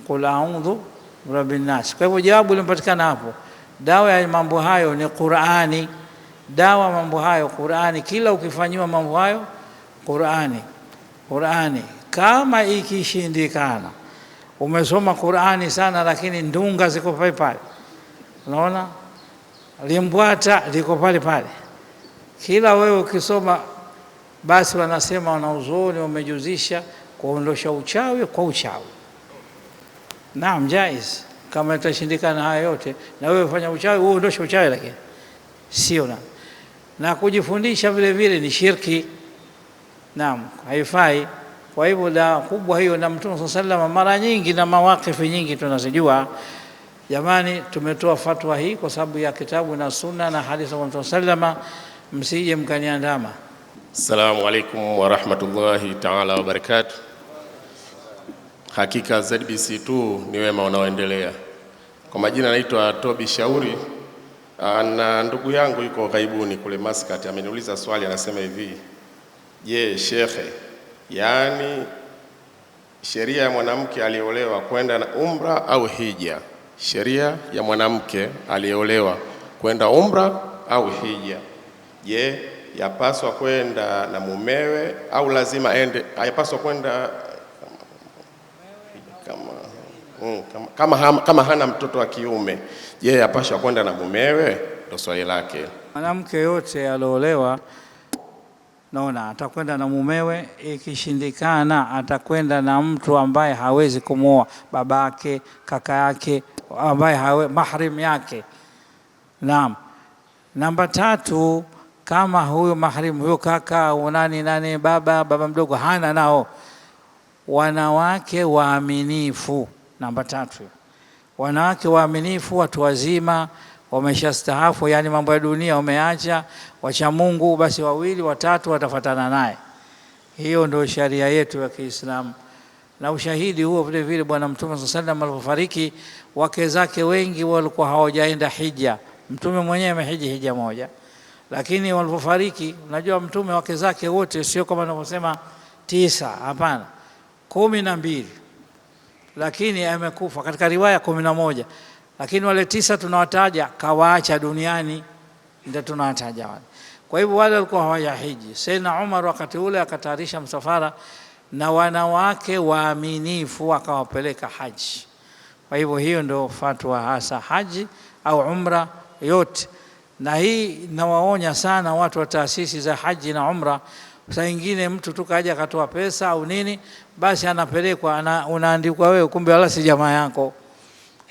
qul a'udhu birabbin nas. Kwa hivyo jawabu limepatikana hapo. Dawa ya mambo hayo ni Qur'ani, dawa mambo hayo Qur'ani. Kila ukifanywa mambo hayo Qur'ani. Kama ikishindikana, umesoma Qur'ani sana, lakini ndunga ziko pale pale, unaona limbwata liko pale pale, kila wewe ukisoma, basi wanasema wanazuoni wamejuzisha kuondosha uchawi kwa uchawi. Naam, jaiz. Kama itashindikana haya yote, na wewe fanya uchawi, wewe ondosha uchawi, lakini sio na kujifundisha vile vile ni shirki. Naam, haifai. Kwa hivyo dawa kubwa hiyo, na Mtume sallallahu alayhi wasallam mara nyingi na mawakifu nyingi tunazijua. Jamani, tumetoa fatwa hii kwa sababu ya kitabu na sunna na hadithi za Mtume sallallahu alayhi wasallam, msije mkaniandama. Assalamu alaikum wa rahmatullahi ta'ala wa barakatuh. Hakika ZBC2 ni wema unaoendelea. Kwa majina naitwa Tobi Shauri, na ndugu yangu yuko ghaibuni kule Muscat, ameniuliza swali, anasema hivi: je, shekhe, yani sheria ya mwanamke aliyeolewa kwenda na umra au hija, sheria ya mwanamke aliyeolewa kwenda umra au hija, je, yapaswa kwenda na mumewe au lazima ende, yapaswa kwenda kama hana mtoto wa kiume, je, yapaswa kwenda na mumewe? Ndio swali lake. Mwanamke yote aliolewa, naona atakwenda na mumewe. Ikishindikana atakwenda na mtu ambaye hawezi kumwoa, babake, kaka yake, ambaye mahrim yake. Naam. Namba 3, kama huyo mahrim, huyo kaka au nani baba mdogo hana nao, wanawake waaminifu. Namba 3, wanawake waaminifu, watu wazima, wameshastaafu, yani mambo ya dunia wameacha, wacha Mungu, basi 2 3 watafuatana naye. Hiyo ndio sharia yetu ya Kiislamu. Na ushahidi huo vile vile, bwana Mtume sallallahu alayhi wasallam alipofariki, wake zake wengi walikuwa hawajaenda hija. Mtume mwenyewe amehiji hija moja, lakini walipofariki, unajua Mtume wake zake wote sio kama anavyosema 9, hapana, 12, lakini amekufa katika riwaya 11. lakini wale 9 tunawataja kawaacha duniani, ndio tunawataja wale. Kwa hivyo wale walikuwa hawajahiji. Sayyidina Umar wakati ule akatayarisha msafara na wanawake waaminifu akawapeleka haji. Kwa hivyo hiyo ndio fatwa hasa haji au umra yote. Na hii nawaonya sana watu wa taasisi za haji na umra. Saa nyingine mtu tukaja akatoa pesa au nini, basi anapelekwa unaandikwa wewe, kumbe wala si jamaa yako.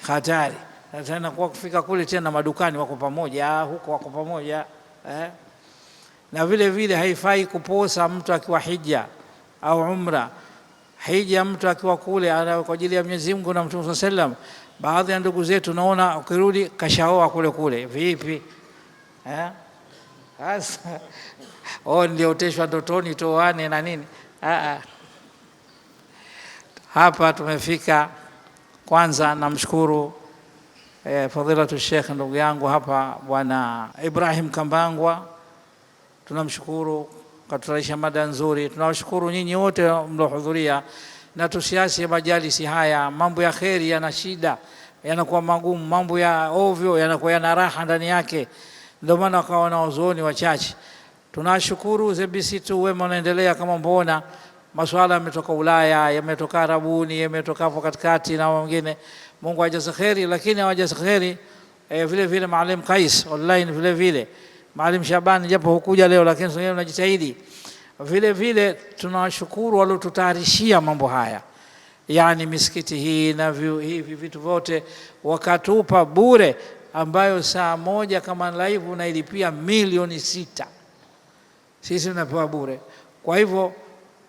Hatari. Na tena kwa kufika kule tena madukani wako pamoja, huko wako pamoja. Na vile vile haifai kuposa mtu akiwa hija au umra. Hija mtu akiwa kule kwa ajili ya Mwenyezi Mungu na Mtume sallam. Baadhi ya ndugu zetu naona ukirudi kashaoa kule. Vipi? Sasa ndio uteshwa ndotoni toane na nini? Hapa tumefika. Kwanza namshukuru fadhilatu Sheikh ndugu yangu hapa Bwana Ibrahim Kambangwa, tunamshukuru katutarisha mada nzuri. Tunawashukuru nyinyi wote mlohudhuria, na tusiache majalisi haya. Mambo ya kheri yana shida, yanakuwa magumu, mambo ya ovyo yanakuwa yana raha ndani yake, ndio maana wakawa wanazuoni wachache. Tunashukuru ZBC2 wema unaendelea. Kama mbona masuala yametoka Ulaya, yametoka Arabuni, yametoka hapo katikati na wengine, Mungu ajaze kheri. Lakini awajaze kheri vile vile Maalim Kais online, vile vile Maalim Shabani, japo hukuja leo lakini sio unajitahidi. Vile vile tunawashukuru waliotutayarishia mambo haya, yani misikiti hii na hivi vitu vyote wakatupa bure, ambayo saa moja kama live unailipia milioni 6, sisi tunapewa bure. Kwa hivyo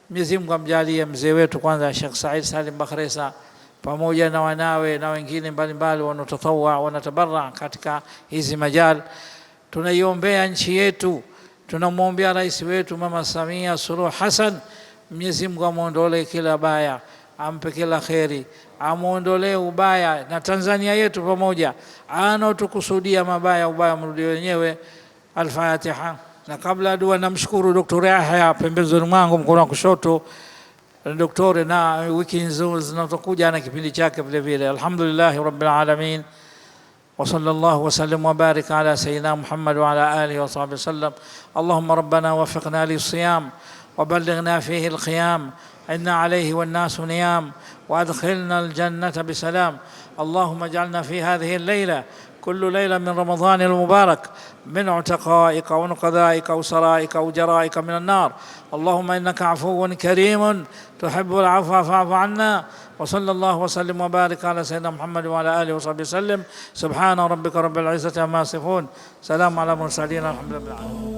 Mwenyezi Mungu amjalie mzee wetu kwanza Sheikh Said Salim Bakhresa pamoja na wanawe na wengine mbalimbali wanaototoa wanatabarra katika hizi majal. Tunaiombea nchi yetu, tunamwombea rais wetu Mama Samia Suluhu Hassan, Mwenyezi Mungu amuondolee kila baya, ampe kila kheri, amuondolee ubaya, na Tanzania yetu pamoja anotukusudia mabaya, ubaya mrudi wenyewe. Al-Fatiha. Na kabla dua namshukuru Dr. Yahya pembezoni mwangu mkono wa kushoto, daktari, na wiki nzuri zinazokuja na kipindi chake vile vile. Alhamdulillah rabbil alamin. وصلى الله وسلم وبارك على سيدنا محمد وعلى آله وصحبه وسلم. اللهم ربنا وفقنا للصيام وبلغنا فيه القيام، إنا عليه والناس نيام، وأدخلنا الجنة بسلام. اللهم اجعلنا في هذه الليلة كل ليلة من رمضان المبارك من عتقائك ونقذائك وسرائك وجرائك من النار. اللهم إنك عفو كريم تحب العفو فاعف عنا. وصلى الله وسلم وبارك على سيدنا محمد وعلى آله وصحبه وسلم. سبحان ربك رب العزة عما يصفون، سلام على المرسلين، الحمد لله.